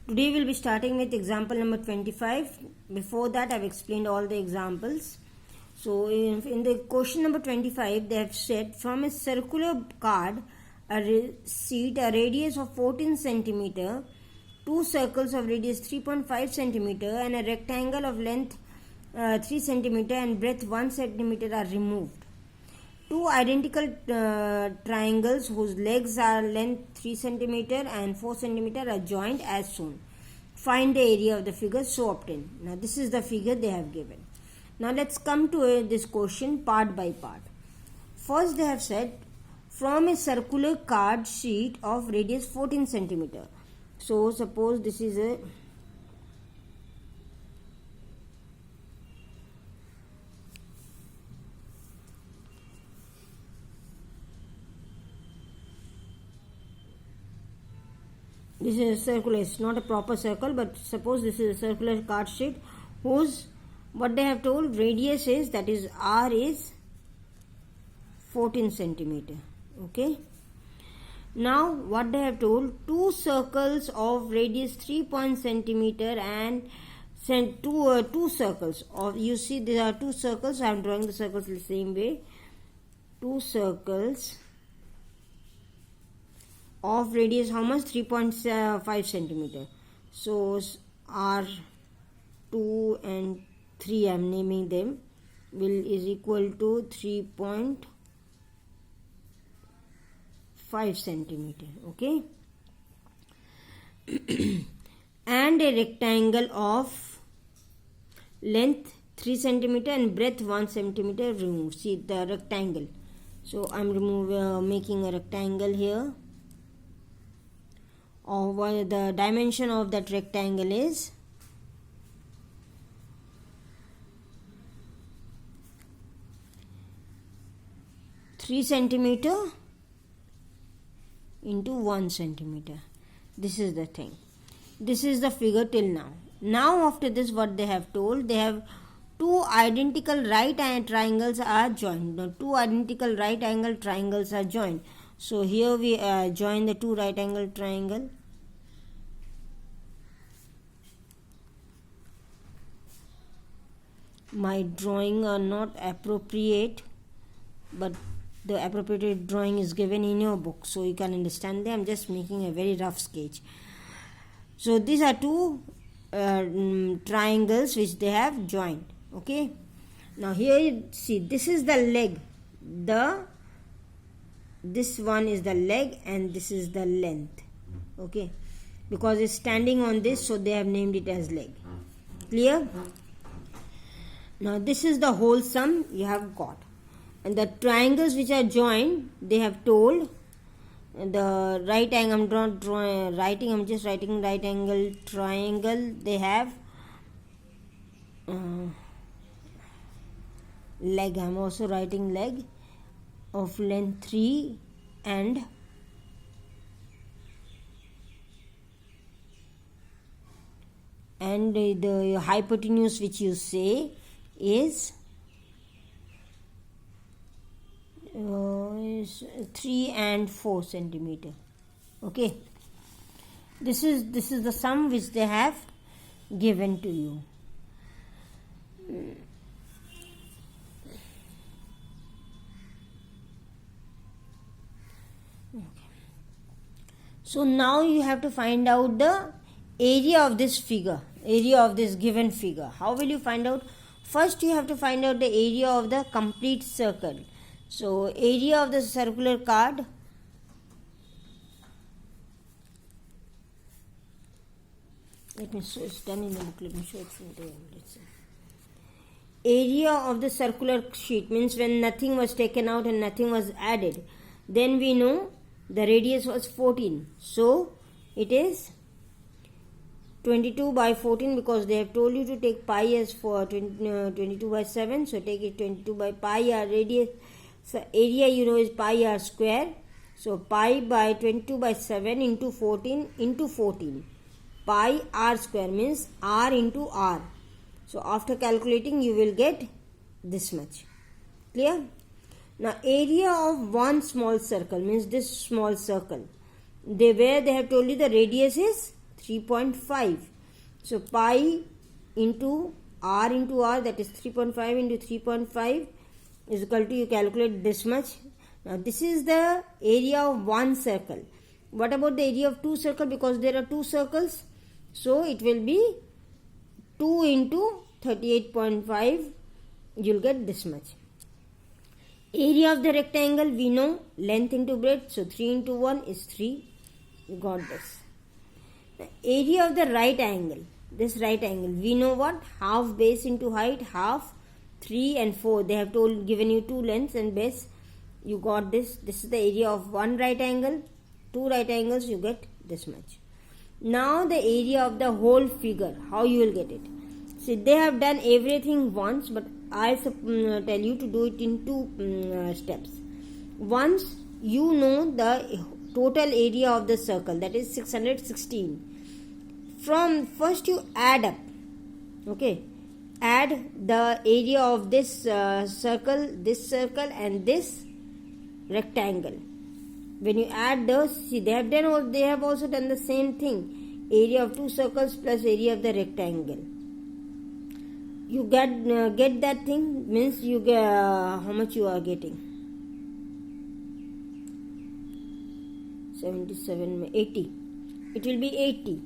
Today we'll be starting with example number 25. Before that, I've explained all the examples. So in the question number 25, they have said from a circular card, sheet, a radius of 14 centimeter, two circles of radius 3.5 centimeter, and a rectangle of length 3 centimeter and breadth 1 centimeter are removed. Two identical triangles whose legs are length 3 centimeter and 4 centimeter are joined as shown. Find the area of the figure so obtained. Now this is the figure they have given. Now let's come to this question part by part. First they have said from a circular card sheet of radius 14 centimeter. So suppose this is a this is a circular, it's not a proper circle, but suppose this is a circular card sheet whose what they have told radius is, that is R is 14 centimeter. Okay. Now what they have told, two circles of radius 3 centimeter and two circles of, you see there are two circles, I am drawing the circles the same way, two circles of radius how much, 3.5 centimeter. So R2 and 3 I am naming them is equal to 3.5 centimeter. Okay. And a rectangle of length 3 centimeter and breadth 1 centimeter removed. See the rectangle. So I am making a rectangle here. The dimension of that rectangle is 3 centimeter into 1 centimeter. This is the thing. This is the figure till now. Now after this what they have told, they have two identical right angle triangles are joined. Now two identical right angle triangles are joined. So here we join the two right angle triangle. My drawing are not appropriate, but the appropriate drawing is given in your book, so you can understand them. I am just making a very rough sketch. So these are two triangles which they have joined. Okay. Now here you see, this is the leg. This one is the leg and this is the length. Okay. Because it's standing on this, so they have named it as leg. Clear? Now this is the whole sum you have got. And the triangles which are joined, they have told the right angle, I'm just writing right angle triangle, they have leg, I'm also writing leg of length 3 and the hypotenuse which you say is 3 and 4 centimeter. Okay. This is the sum which they have given to you. Okay. So now you have to find out the area of this figure, area of this given figure. How will you find out? First you have to find out the area of the complete circle. So area of the circular card, let me show, it's done in the book, let me show it from there. Let's see. Area of the circular sheet means when nothing was taken out and nothing was added, then we know the radius was 14. So it is 22 by 14, because they have told you to take pi as for 22 by 7. So take it 22 by pi r radius. So area you know is pi r square. So pi by 22 by 7 into 14 into 14. Pi r square means r into r. So after calculating you will get this much. Clear? Now area of one small circle means this small circle. They have told you the radius is 3.5. So pi into r, that is 3.5 into 3.5 is equal to, you calculate this much. Now this is the area of one circle. What about the area of two circles? Because there are two circles, so it will be 2 into 38.5. You'll get this much. Area of the rectangle, we know length into breadth, so 3 into 1 is 3. You got this. The area of the right angle, this right angle, we know what? Half base into height, half 3 and 4. They have given you two lengths and base. You got this. This is the area of one right angle. Two right angles, you get this much. Now the area of the whole figure, how you will get it? See, they have done everything once, but I tell you to do it in two steps. Once you know the total area of the circle, that is 616. From first you add up, okay? Add the area of this circle, and this rectangle. When you add those, see, they have also done the same thing. Area of two circles plus area of the rectangle. You get that thing, means you get how much you are getting. 77, 80. It will be 80.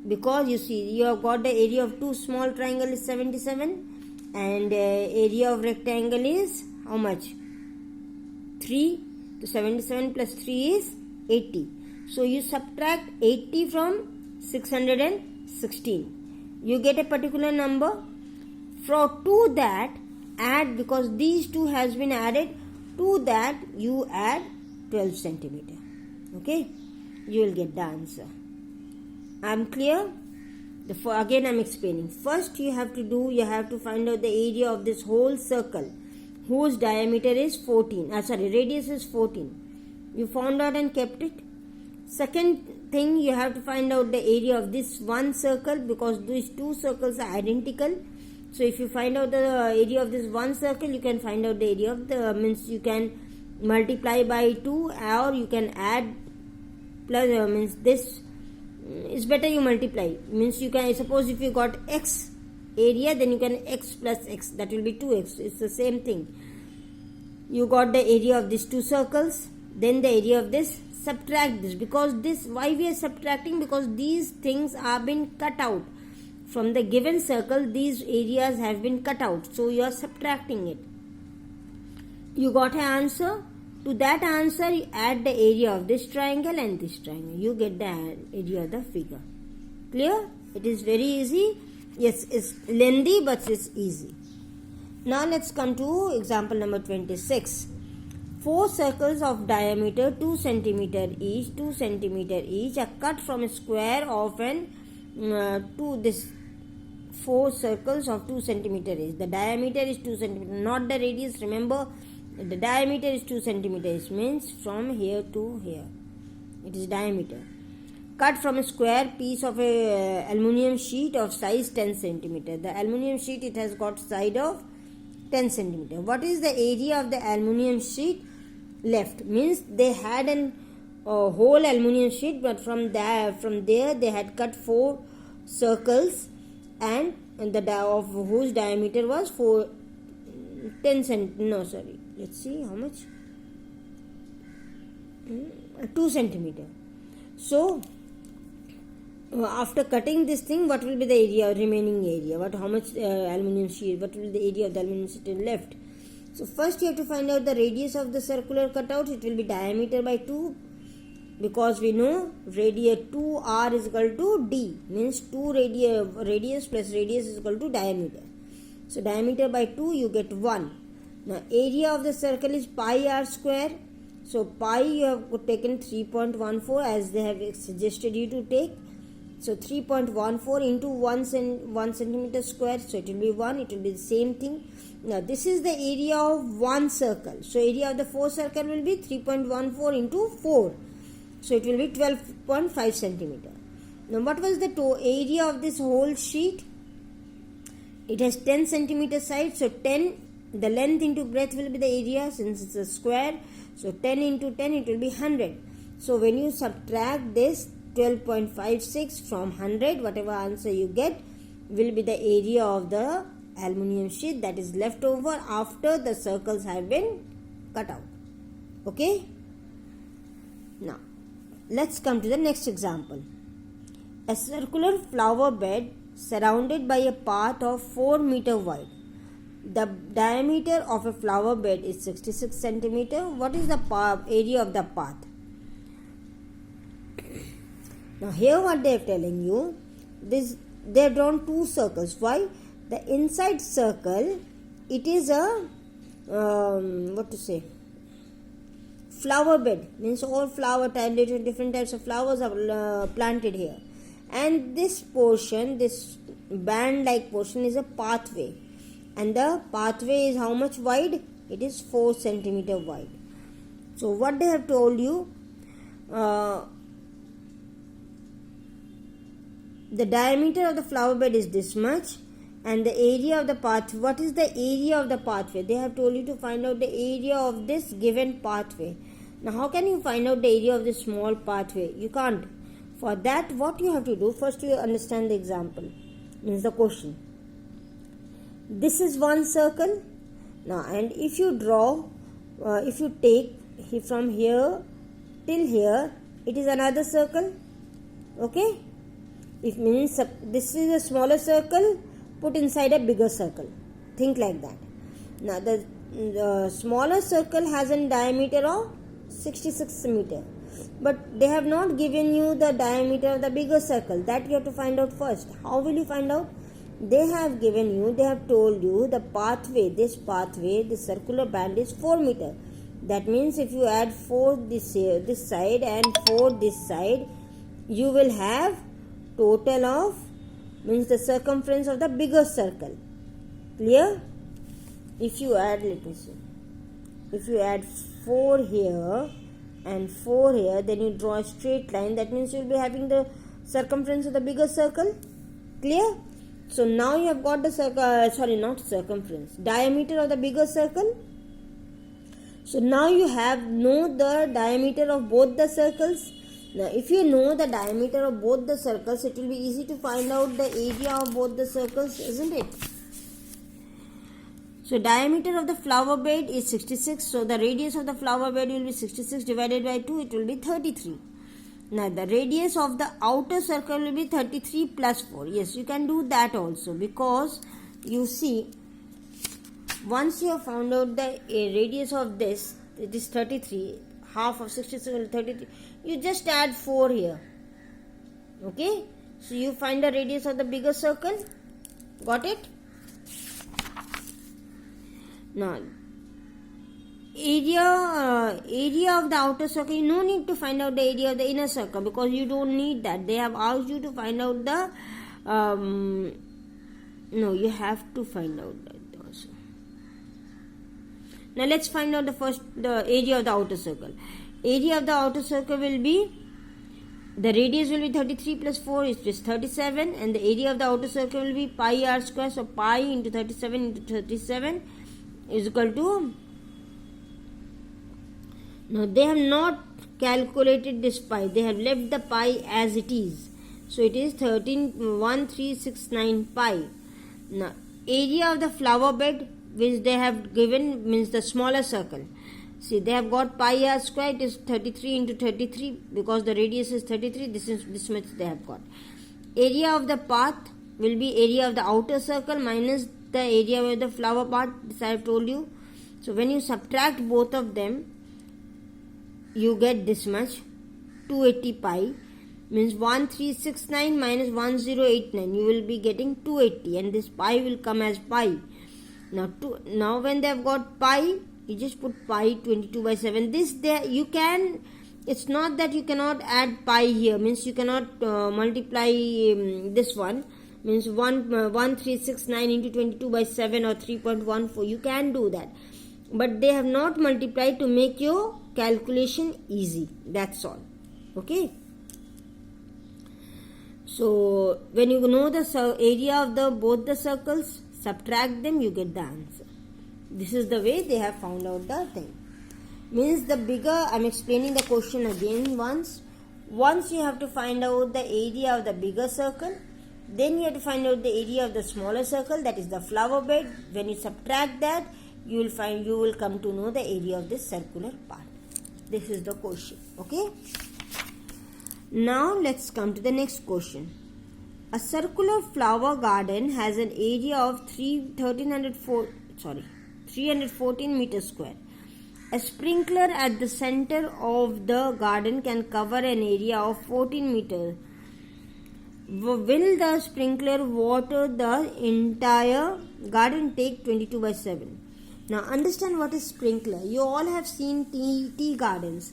Because you see, you have got the area of two small triangle is 77 and area of rectangle is how much? 3. So 77 plus 3 is 80. So you subtract 80 from 616. You get a particular number. To that add, because these two has been added, to that you add 12 centimeter. Okay, you will get the answer. I am clear? Again I am explaining. First you have to find out the area of this whole circle, whose diameter is 14. Radius is 14. You found out and kept it. Second thing, you have to find out the area of this one circle, because these two circles are identical. So if you find out the area of this one circle, you can find out the area of the, means you can multiply by 2, or you can add plus, means this is better you multiply. Means you can, suppose if you got x area, then you can x plus x, that will be 2x. It's the same thing. You got the area of these two circles, then the area of this, subtract this, because this, why we are subtracting? Because these things have been cut out. From the given circle, these areas have been cut out. So you are subtracting it. You got an answer. To that answer, you add the area of this triangle and this triangle. You get the area of the figure. Clear? It is very easy. Yes, it's lengthy, but it's easy. Now let's come to example number 26. 4 circles of diameter 2 cm each are cut from a square of this 4 circles of 2 cm each. The diameter is 2 cm, not the radius. Remember, the diameter is 2 cm. It means from here to here. It is diameter. Cut from a square piece of a aluminium sheet of size 10 cm. The aluminium sheet, it has got side of 10 cm. What is the area of the aluminium sheet left? Means they had a whole aluminium sheet, but from there they had cut 4 circles, and of whose diameter was 10 cm. No, sorry. Let's see how much. 2 centimeter. So after cutting this thing, what will be the area, remaining area? How much aluminium sheet? What will be the area of the aluminium sheet left? So first you have to find out the radius of the circular cutout. It will be diameter by 2. Because we know radius 2r is equal to d, means 2 radius plus radius is equal to diameter. So diameter by 2, you get 1. Now area of the circle is pi r square. So pi you have taken 3.14 as they have suggested you to take. So 3.14 into 1 centimeter square. So it will be 1. It will be the same thing. Now this is the area of one circle. So area of the 4 circle will be 3.14 into 4. So it will be 12.5 centimeter. Now what was the area of this whole sheet? It has 10 centimeter side. So 10, the length into breadth will be the area, since it's a square. So 10 into 10, it will be 100. So when you subtract this, 12.56 from 100. Whatever answer you get will be the area of the aluminium sheet that is left over after the circles have been cut out. Okay. Now let's come to the next example. A circular flower bed surrounded by a path of 4 meter wide. The diameter of a flower bed is 66 centimeter. What is the area of the path? Now here what they are telling you, this they have drawn two circles. Why? The inside circle, it is a flower bed, means all flower type, different types of flowers are planted here, and this portion, this band like portion, is a pathway, and the pathway is how much wide? It is 4 centimeter wide. So what they have told you, the diameter of the flower bed is this much, and the area of the path, what is the area of the pathway? They have told you to find out the area of this given pathway. Now how can you find out the area of this small pathway? You can't. For that, what you have to do, first you understand the example, means the question. This is one circle. Now, and if you draw, if you take from here till here, it is another circle. Okay? If means this is a smaller circle, put inside a bigger circle. Think like that. Now the smaller circle has a diameter of 66 meter, but they have not given you the diameter of the bigger circle. That you have to find out first. How will you find out? They have given you, they have told you the pathway, this circular band is 4 meter. That means if you add 4 this side and 4 this side, you will have total of, means the circumference of the bigger circle. Clear? If you add, let me see, if you add 4 here and 4 here, then you draw a straight line. That means you will be having the circumference of the bigger circle. Clear? So now you have got the diameter of the bigger circle. So now you know the diameter of both the circles. Now if you know the diameter of both the circles, it will be easy to find out the area of both the circles, isn't it? So diameter of the flower bed is 66. So the radius of the flower bed will be 66 divided by 2. It will be 33. Now the radius of the outer circle will be 33 plus 4. Yes, you can do that also, because you see, once you have found out the radius of this, it is 33, half of 66 will be 33, you just add 4 here. Okay, so you find the radius of the bigger circle. Got it? Now area of the outer circle, you no need to find out the area of the inner circle, because you don't need that. They have asked you to find out the no, you have to find out that also. Now let's find out the area of the outer circle. Area of the outer circle will be, the radius will be 33 plus 4 is just 37, and the area of the outer circle will be pi r square. So pi into 37 into 37 is equal to, now they have not calculated this pi, they have left the pi as it is. So it is 13.1369 pi. Now area of the flower bed which they have given, means the smaller circle. See, they have got pi r square, it is 33 into 33, because the radius is 33, this much they have got. Area of the path will be area of the outer circle minus the area of the flower part. This I have told you. So when you subtract both of them, you get this much, 280 pi, means 1369 minus 1089, you will be getting 280, and this pi will come as pi. Now when they have got pi, you just put pi 22 by 7. This there you can, it's not that you cannot add pi here, means you cannot multiply this one, means 1369 into 22 by 7 or 3.14, you can do that, but they have not multiplied to make your calculation easy, that's all. Okay, so when you know the area of both the circles, subtract them, you get the answer. This is the way they have found out the thing. Means the bigger, I am explaining the question again once. Once you have to find out the area of the bigger circle, then you have to find out the area of the smaller circle, that is the flower bed. When you subtract that, you will come to know the area of this circular part. This is the question. Okay. Now let's come to the next question. A circular flower garden has an area of 314 meters square. A sprinkler at the center of the garden can cover an area of 14 meters. Will the sprinkler water the entire garden? Take 22/7. Now understand what is sprinkler. You all have seen tea gardens,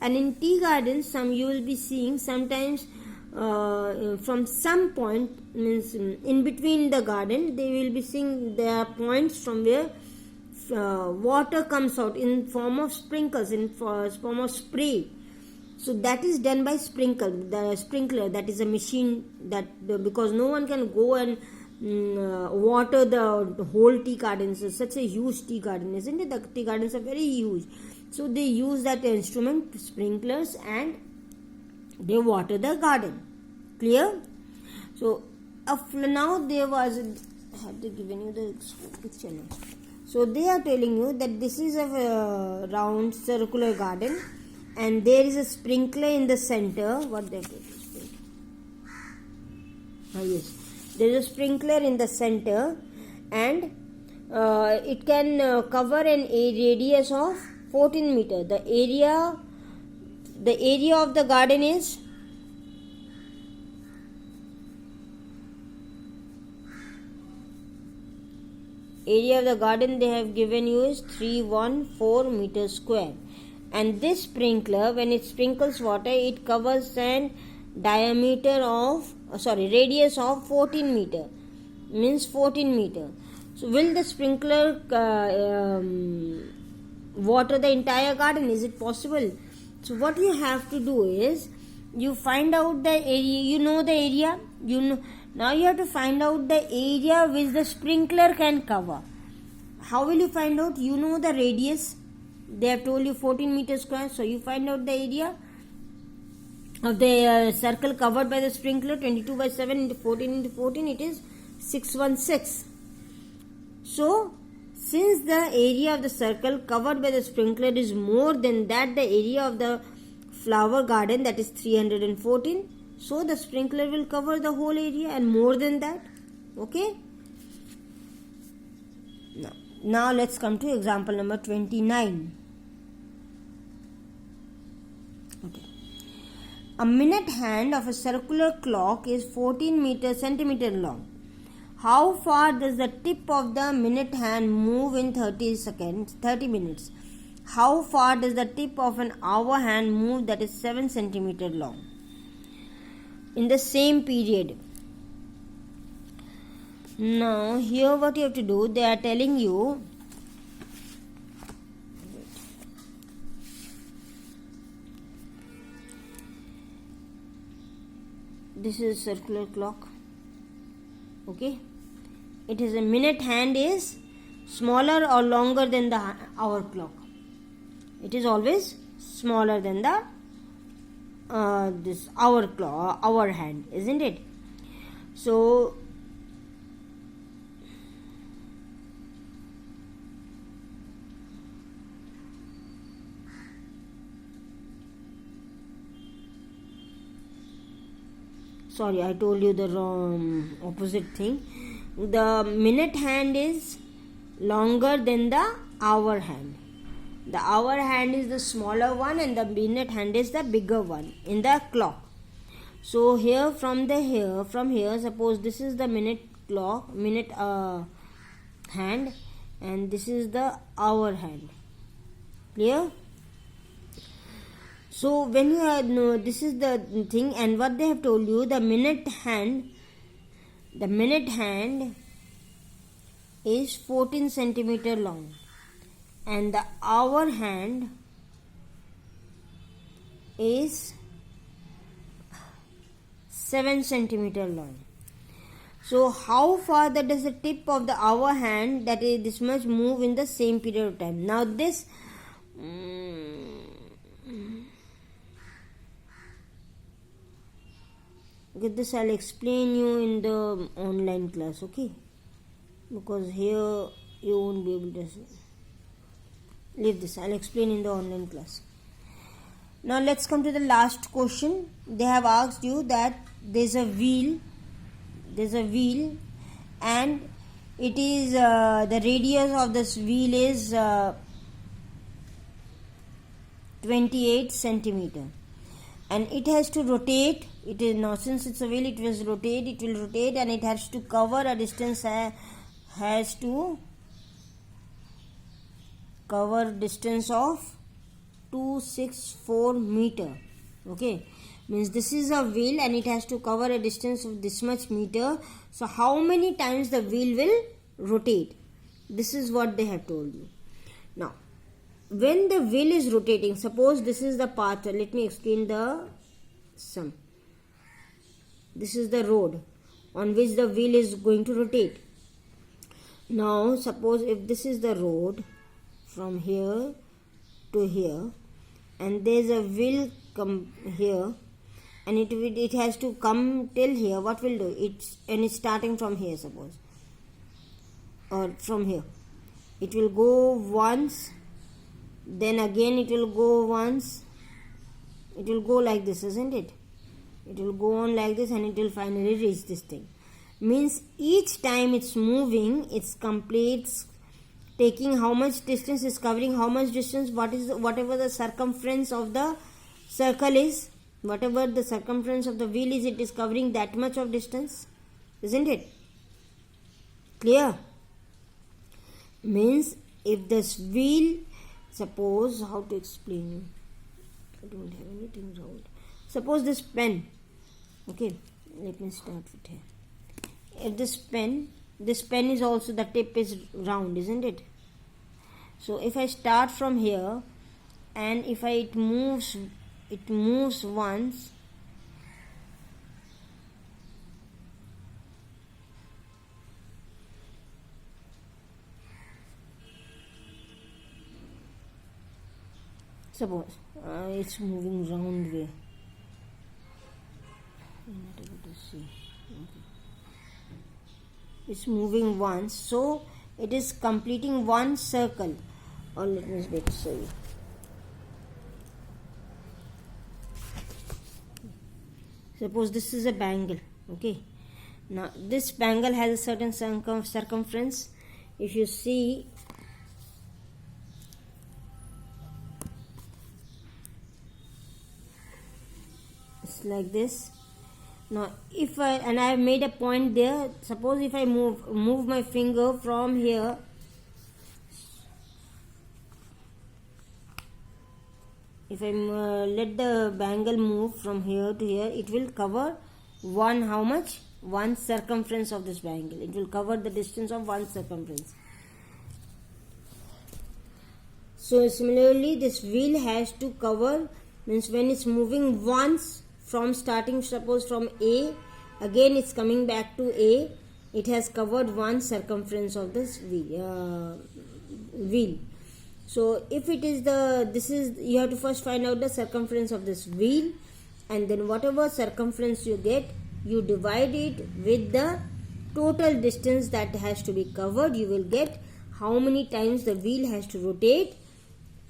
and in tea gardens you will be seeing sometimes from some point, means in between the garden, they will be seeing there are points from where water comes out in form of sprinkles, in form of spray. So that is done by the sprinkler. That is a machine that, because no one can go and water the whole tea garden. So such a huge tea garden, isn't it? The tea gardens are very huge. So they use that instrument, sprinklers, and they water the garden. Clear? So now there was, have they given you the picture now? So they are telling you that this is a round circular garden, and there is a sprinkler in the center. What they have taken? Yes, there is a sprinkler in the center, and it can cover a radius of 14 meters. The area of the garden is area of the garden they have given you is 314 meters square, and this sprinkler, when it sprinkles water, it covers an radius of 14 meter, means 14 meter. So will the sprinkler water the entire garden? Is it possible? So what you have to do is, you find out the area. You know the area. Now you have to find out the area which the sprinkler can cover. How will you find out? You know the radius. They have told you 14 meters square. So you find out the area of the circle covered by the sprinkler. 22/7 into 14 into 14. It is 616. So since the area of the circle covered by the sprinkler is more than that, the area of the flower garden, that is 314. So the sprinkler will cover the whole area and more than that. Okay. Now let's come to example number 29. Okay. A minute hand of a circular clock is 14 centimeter long. How far does the tip of the minute hand move in 30 minutes? How far does the tip of an hour hand move, that is 7 centimeter long, in the same period? Now here what you have to do, they are telling you this is a circular clock. Okay, it is a minute hand is smaller or longer than the hour clock. It is always smaller than the this hour hand, isn't it? So sorry, I told you the wrong opposite thing. The minute hand is longer than the hour hand. The hour hand is the smaller one and the minute hand is the bigger one in the clock. So here from here, suppose this is the minute hand, and this is the hour hand. Clear? So when you know, this is the thing, and what they have told you, the minute hand is 14 centimeter long, and the hour hand is 7 centimeter long. So how far that does the tip of the hour hand, that is this much, move in the same period of time? Now this Okay, this I'll explain you in the online class, okay? Because here you won't be able to leave this. I'll explain in the online class. Now let's come to the last question. They have asked you that there's a wheel and it is the radius of this wheel is 28 centimeter, and it has to rotate. It is now, since it's a wheel, it will rotate and it has to cover a distance of 264 meter. Okay, means this is a wheel and it has to cover a distance of this much meter. So how many times the wheel will rotate? This is what they have told you. Now when the wheel is rotating, suppose this is the path. Let me explain the sum. This is the road on which the wheel is going to rotate. Now suppose if this is the road from here to here, and there's a wheel come here, and it has to come till here. What will do? It's starting from here, suppose, or from here. It will go once, then again it will go once. It will go like this, isn't it? It will go on like this, and it will finally reach this thing. Means each time it's moving, it's completes taking how much distance, is covering how much distance, whatever the circumference of the circle is, whatever the circumference of the wheel is, it is covering that much of distance, isn't it? Clear? Means if this wheel, suppose, how to explain you, I don't have anything round. Suppose this pen, okay, let me start with here. If this pen is also, the tip is round, isn't it? So if I start from here, and if it moves once, suppose it's moving round way. I'm not able to see. Okay. It's moving once, so it is completing one circle. Or let me show you. Suppose this is a bangle, okay. Now this bangle has a certain circumference. If you see, it's like this. Now if I have made a point there, suppose if I move my finger from here, if I let the bangle move from here to here, it will cover how much? One circumference of this bangle. It will cover the distance of one circumference. So similarly, this wheel has to cover, means when it's moving once from starting, suppose from A, again it's coming back to A, it has covered one circumference of this wheel. So if it is you have to first find out the circumference of this wheel, and then whatever circumference you get, you divide it with the total distance that has to be covered. You will get how many times the wheel has to rotate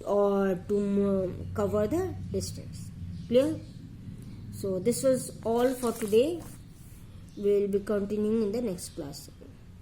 or to cover the distance. Clear? So this was all for today. We will be continuing in the next class.